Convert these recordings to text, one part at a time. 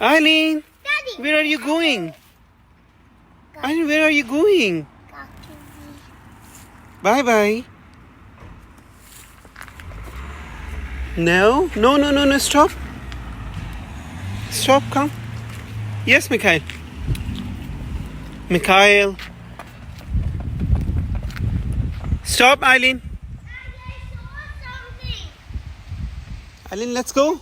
Eileen, Daddy. where are you going? Eileen, where are you going? Bye bye. No, no, no, no, no, stop. Stop, come. Yes, Mikhail. Mikhail. Stop, Eileen. Eileen, let's go.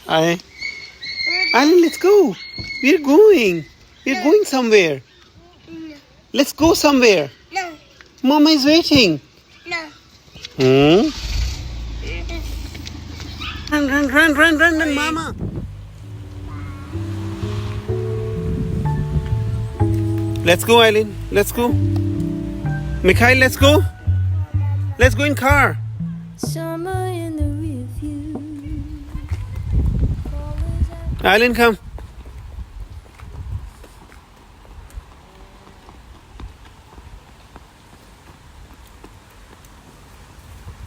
Eileen, let's go. We're going. We're going somewhere. Let's go somewhere. No, Mama is waiting. no. Hmm? Run, Mama. Let's go, Eileen. Let's go. Mikhail, let's go. Let's go in car. Summer in the review. Eileen, come.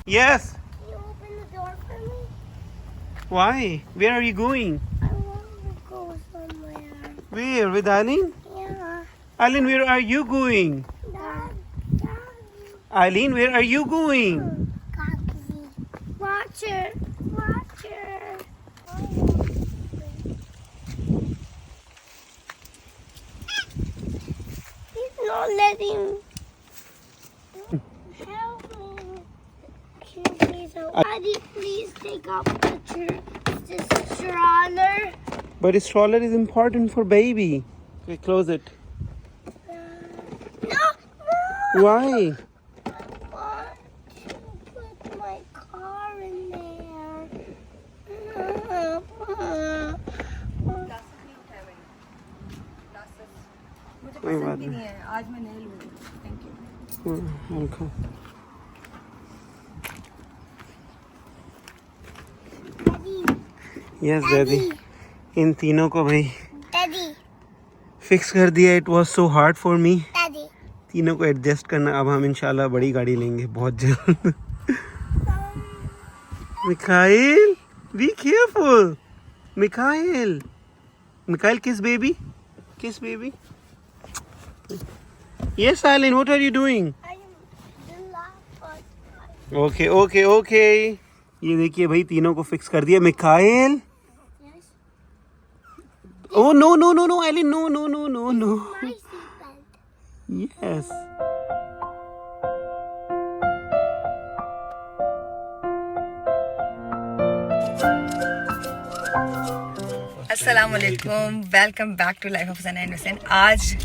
Yes. Can you open the door for me? Why? Where are you going? I want to go somewhere. Where? With Eileen? Yeah. Eileen, where are you going? Dad. Eileen, where are you going? Cocky. Watcher. Watcher. He's not letting. Help me. Please, Daddy, please take off the stroller. But a stroller is important for baby. Okay, close it. No, no. Why? I want to put my car in there. कोई बात नहीं नहीं. है आज मैं नहीं लूंगी thank you Welcome. Daddy, Yes, Daddy. इन तीनों को भाई Daddy, फिक्स कर दिया. It was so hard for me. Daddy. तीनों को एडजस्ट करना. अब हम इंशाल्लाह बड़ी गाड़ी लेंगे बहुत जल्द. Mikhail, be careful. Mikhail. Mikhail, kiss baby. Kiss baby. Yes, Eileen, what are you doing? I am the last Okay, okay, okay. ये देखिए भाई तीनों को फिक्स कर दिया. Mikhail. Yes. Oh no no no no Eileen, no no no no no. My seatbelt. Yes. अस्सलाम वालेकुम welcome back to life of Sana and Hussain. आज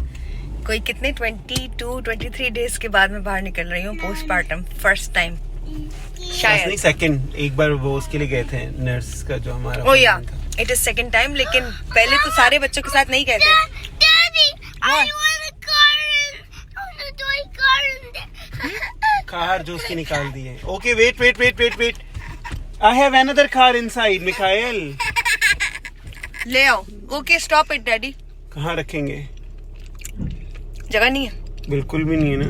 कोई कितने 23 डेज के बाद मैं बाहर निकल रही हूँ पोस्टमार्टम फर्स्ट टाइम शायद. नहीं, सेकंड. एक बार वो उसके लिए गए थे नर्स का जो हमारा. ओ या इट इज सेकंड टाइम. लेकिन पहले तो सारे बच्चों के साथ नहीं गए थे. Daddy, I want a car and I want a toy car and car जो उसकी निकाल दी है. Okay, wait. I have another car inside, Mikhail. ले आओ. Okay stop it daddy. कहाँ रखेंगे? जगह नहीं है. बिल्कुल भी नहीं है ना.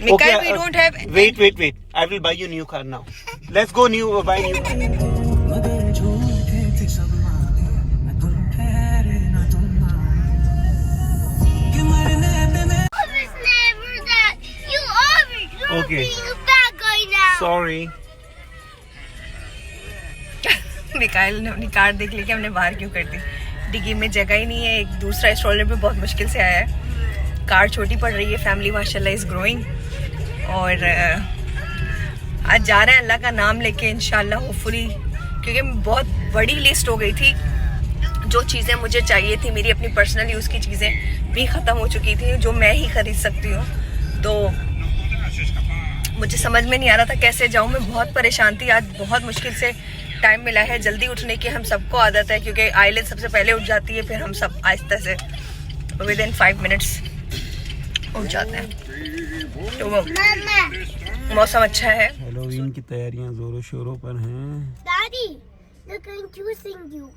Mikhail we don't have. Wait. I will buy you new car now. Let's go buy new car. I was never that. You always Okay. being a bad guy now. Sorry. Mikail ने अपनी कार देख ली कि हमने बाहर क्यों कर दी. डिग्गी में जगह ही नहीं है. एक दूसरा स्ट्रोलर भी बहुत मुश्किल से आया है. कार छोटी पड़ रही है. फैमिली माशाल्लाह इज ग्रोइंग. और आज जा रहे हैं अल्लाह का नाम लेके इंशाल्लाह होपफुली. क्योंकि बहुत बड़ी लिस्ट हो गई थी. जो चीज़ें मुझे चाहिए थी मेरी अपनी पर्सनल यूज़ की चीज़ें भी ख़त्म हो चुकी थी जो मैं ही खरीद सकती हूँ. तो मुझे समझ में नहीं आ रहा था कैसे जाऊँ. मैं बहुत परेशान थी. आज बहुत मुश्किल से टाइम मिला है. जल्दी उठने की हम सबको आदत है क्योंकि आइलें सबसे पहले उठ जाती है. फिर हम सब आहिस्ता से विद इन 5 मिनट्स उठ जाते हैं. तो Mama, मौसम अच्छा है. हेलोवीन की तैयारियां जोरों शोरों पर हैं. Daddy, look, I'm choosing you.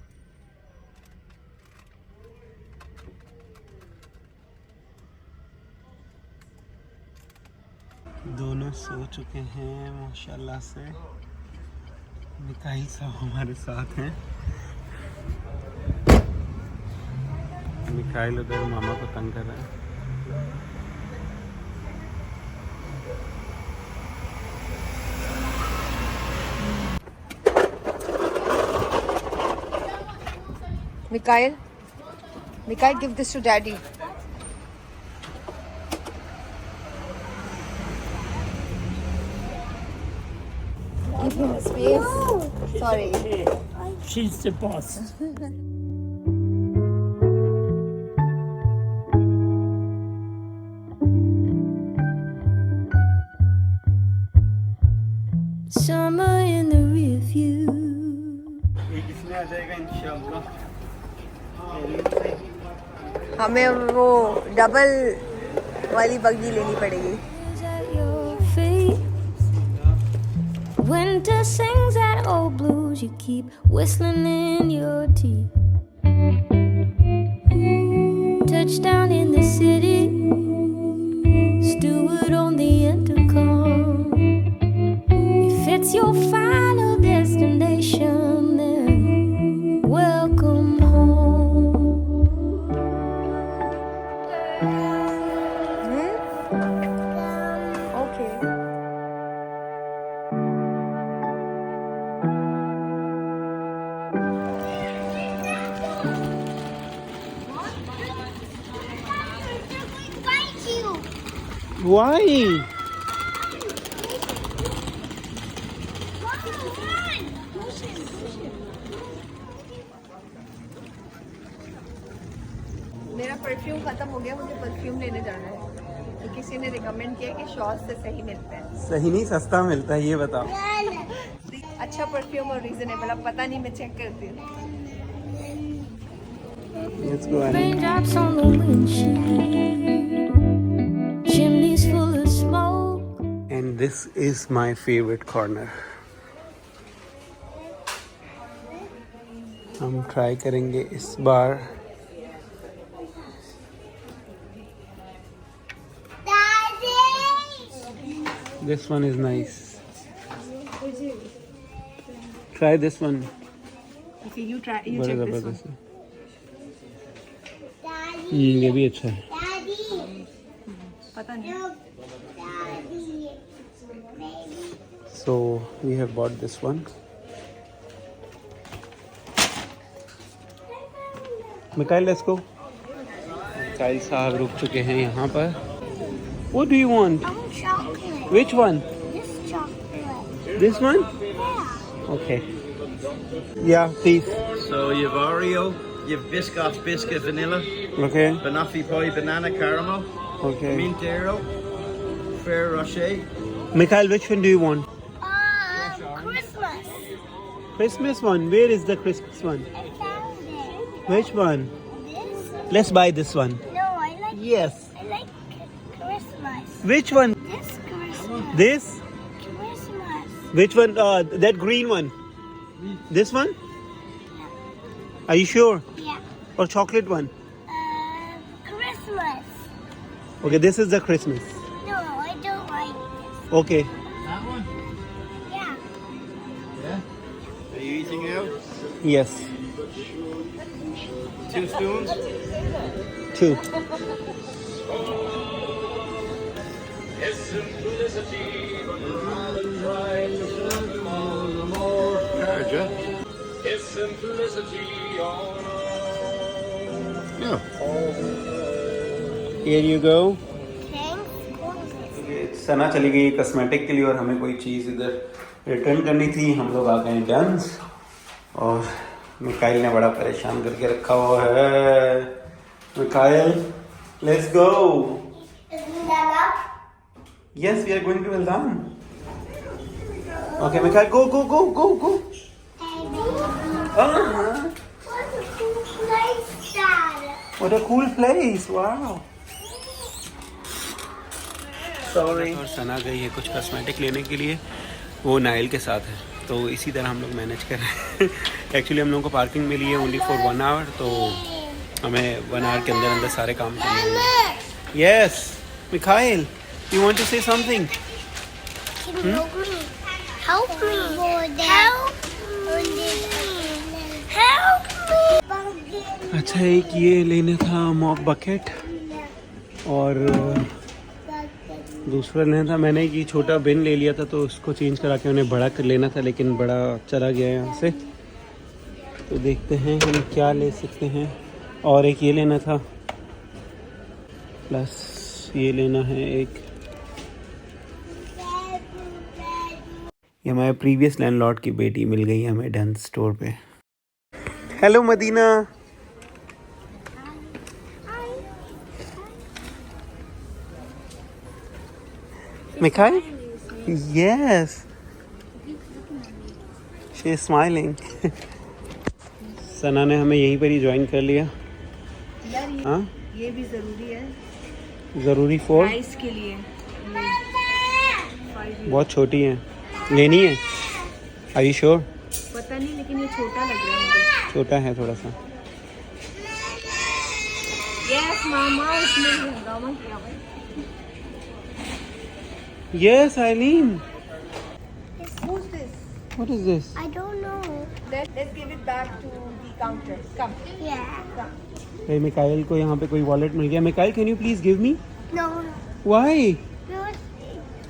दोनों सो चुके हैं माशाल्लाह से. मिकाइल साहब हमारे साथ हैं। मिकाइल उधर मामा को तंग कर रहा है। Mikhail, give this to daddy. Give him space. Sorry. She's the boss. Summer in the rear view. ये किसमें आ जाएगा इंशाल्लाह। हमें वो डबल वाली बग्गी लेनी पड़ेगी। At your feet. Winter sings that old blues you keep whistling in your teeth. Touchdown in the city, steward on the intercom. If it's your final destination, then welcome home. Okay. Why? मेरा perfume खत्म हो गया, मुझे perfume लेने जाना है। तो किसी ने रिकमेंड किया कि शॉर्ट से सही मिलता है। सही नहीं, सस्ता मिलता है, ये बताओ। अच्छा परफ्यूम और रीजनेबल, अब पता नहीं, मैं चेक करती हूँ। Let's go ahead. Raindrops on the windshield, chimneys full of smoke. And this is my favorite corner. हम ट्राई करेंगे इस बार। This one is nice. Try this one. Okay, you try. You बड़ा check this one. जबरदस्त है। ये भी अच्छा है। पता नहीं। So we have bought this one. Mikhail, let's go. Mikhail साहब रुक चुके हैं यहाँ पर। What do you want? I want chocolate. Which one? This chocolate. This one? Yeah. Okay. Yeah, please. So you've Oreo, you've Biscoff biscuit vanilla, Okay. Banoffee pie banana caramel, Okay. mint Aero, Ferrero Rocher. Mikhail, which one do you want? Christmas. Christmas one. Where is the Christmas one? I found it. Which one? This? Let's buy this one. No, I like. Yes. I like Christmas. Which one? This Christmas. This? Christmas. Which one? That green one. This one? Are you sure? Yeah. Or chocolate one? Christmas. Okay, this is the Christmas. No, I don't like this. Okay. That one? Yeah. Yeah. Are you eating out? Yes. 2 spoons? 2. Larger. Yeah. Here you go. Thanks. सना चली गई cosmetic के लिए और हमें कोई चीज़ इधर return करनी थी। हम लोग आ गए डंस और मिकाइल ने बड़ा परेशान करके रखा हुआ है। Mikail, let's go. Isn't that up? Yes, we are going to Eldan. Okay, Mikhail, go. What a cool place, Dad. What a cool place! Wow. Sorry. और सना गई है कुछ कॉस्मेटिक लेने के लिए, वो नाइल के साथ है, तो इसी तरह हम लोग मैनेज कर रहे हैं। एक्चुअली हम लोगों को पार्किंग मिली है ओनली फॉर 1 आवर, तो हमें 1 आवर के अंदर सारे काम करने हैं। Yes, Mikhail, you want to say something? Can you help me? Help me. Help Help me! अच्छा, एक ये लेना था मॉप बकेट और दूसरा लेना था। मैंने एक ये छोटा बिन ले लिया था तो उसको चेंज करा के उन्हें बड़ा कर लेना था, लेकिन बड़ा चला गया यहाँ से। तो देखते हैं हम क्या ले सकते हैं। और एक ये लेना था, प्लस ये लेना है एक। ये हमारे प्रीवियस लैंडलॉर्ड की बेटी मिल गई हमें डन स्टोर पे। Hello Madina. Mikhail? Yes. She is smiling. Sana ने हमें यहीं पर ही ज्वाइन कर लिया। हाँ, ये भी जरूरी है ज़रूरी फोर प्राइस के लिए। बहुत छोटी है, लेनी है। Are you sure? पता नहीं, लेकिन ये छोटा लग रहा है मुझे। छोटा है थोड़ा सा। यस मामा, उसमें हंगामा किया भाई। Yes, Eileen. Who's this? What is this? I don't know. Let's give it back to the counter. Come. Yeah. Hey, Mikhail को यहाँ पे कोई वॉलेट मिल गया। Mikhail, can you please give me? No. Why?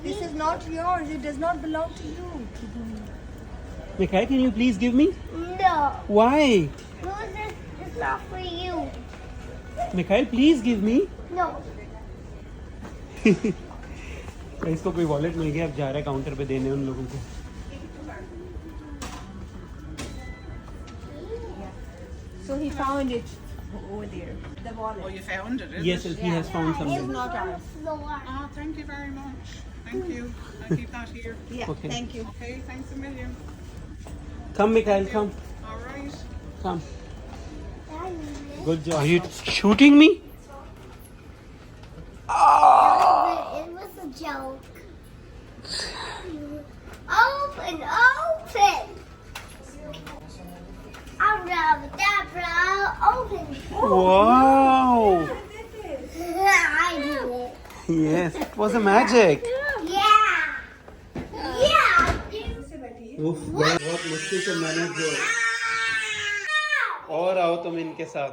This is not yours. It does not belong to you. Mikhail, can you please give me? No. Why? No, this is not for you. Mikhail, please give me. No. इसको कोई wallet मिल गया, अब जा रहा है counter पे देने उन लोगों को। So he found it over there. The wallet. Oh, you found it, is Yes, it? he has found It's something. not ours. Floor. Oh, thank you very much. Thank you. I'll keep that here. Yeah. Okay. Thank you. Okay, thanks a million. Come, Mikhail, come, All right. come. Good job. Are you shooting me? It was a joke. Open, open. Abracadabra, open. Wow. I did it. Yes, it was a magic. Yeah. Yeah. उफ, बहुत मुश्किल से manage हुआ। और आओ तुम इनके साथ।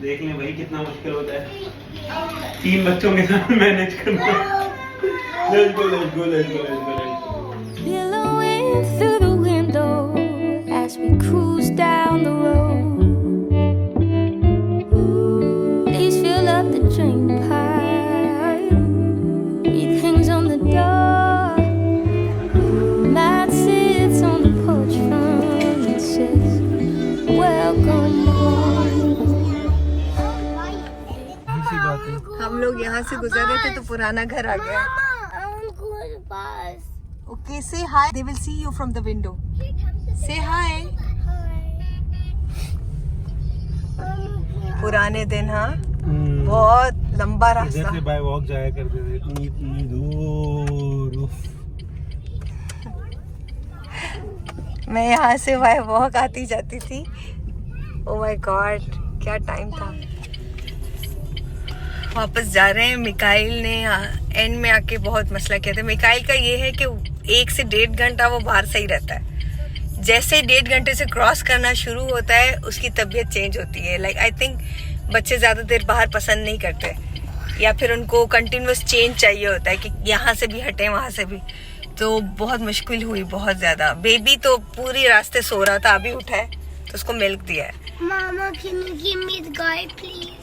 देख लें भाई कितना मुश्किल होता है 3 बच्चों के साथ मैनेज करना। Let's go, let's go, let's go, let's go, let's go. Billowing through the window as we cruise down the road. Please fill up the drain pipe. Read things on the door. Matt sits on the porch front and says, "Welcome home." ऐसी बात है। हम लोग यहाँ से गुजर रहे थे तो पुराना घर आ गया। Mama, I want to go to the bus. Okay, say hi. They will see you from the window. Say hi. पुराने दिन, हाँ, बहुत लंबा इधर रास्ता। से बाय वॉक जाया करते थे इतनी दूर। उफ। मैं यहाँ से बाय वॉक आती जाती थी। Oh my God, क्या टाइम था। वापस जा रहे हैं। मिकाइल ने एंड में आके बहुत मसला किया था। मिकाइल का ये है कि 1 से 1.5 घंटा वो बाहर सही रहता है। जैसे 1.5 घंटे से क्रॉस करना शुरू होता है उसकी तबीयत चेंज होती है। लाइक आई थिंक बच्चे ज़्यादा देर बाहर पसंद नहीं करते, या फिर उनको कंटिन्यूस चेंज चाहिए होता है कि यहाँ से भी हटे वहाँ से भी। तो बहुत मुश्किल हुई, बहुत ज़्यादा। बेबी तो पूरी रास्ते सो रहा था, अभी उठा है तो उसको मिल्क दिया है। Mama, can you give me the guy, please?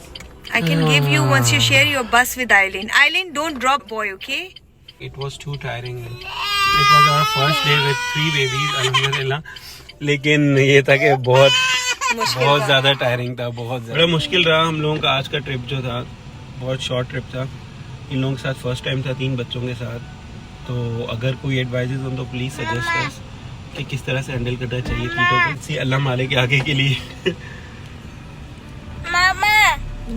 I can give you once you share your bus with Eileen. Eileen, don't drop boy, okay? It was too tiring. It was our first day with 3 babies, alhamdulillah. लेकिन ये था कि बहुत ज़्यादा tiring था, बहुत ज़्यादा। बड़ा मुश्किल रहा हम लोगों का आज का ट्रिप जो था। बहुत शॉर्ट ट्रिप था। इन लोगों के साथ फर्स्ट टाइम था 3 बच्चों के साथ। तो अगर कोई एडवाइजेज हो तो प्लीज़ सजेस्ट अस कि किस तरह से हैंडल करना चाहिए कीटों को। सी अल्लाह मालिक के आगे के लिए। Mama,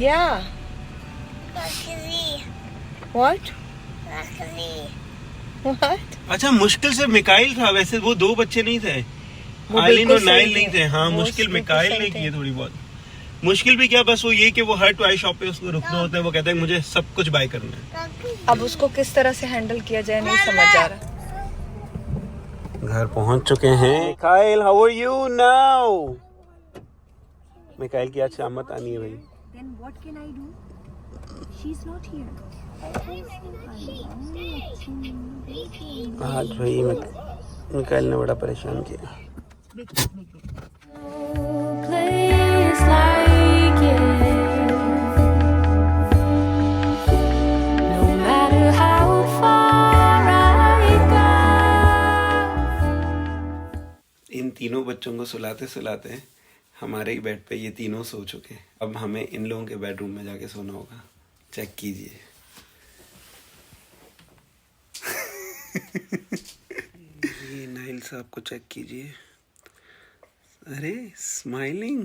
Yeah. Luckily, What? luckily. What? अच्छा, मुश्किल से मिकाइल था, वैसे वो 2 बच्चे नहीं थे। वो आइलिन बिल्कुल और नाइल सही नहीं थे। हाँ, वो मुश्किल बिल्कुल मिकाइल सही ने थे। की है थोड़ी बहुत। मुश्किल भी क्या, बस वो ये कि वो हर टॉय शॉप पे उसको रुकना होता है, वो कहता है मुझे सब कुछ बाय करना है। अब उसको किस तरह से हैंडल किया जाए नहीं समझ आ रहा। घर पहुंच चुके हैं। Mikhail, how are you now? Mikhail की आज शामत आनी है भाई। Then what can I do? She's not here. आज भाई मिकाइल ने बड़ा परेशान किया। Place like it. No matter how far I go. इन तीनों बच्चों को सुलाते सुलाते हमारे ही बेड पे ये तीनों सो चुके। अब हमें इन लोगों के बेडरूम में जाके सोना होगा। चेक कीजिए। ये नाइल साहब को चेक कीजिए। अरे स्माइलिंग।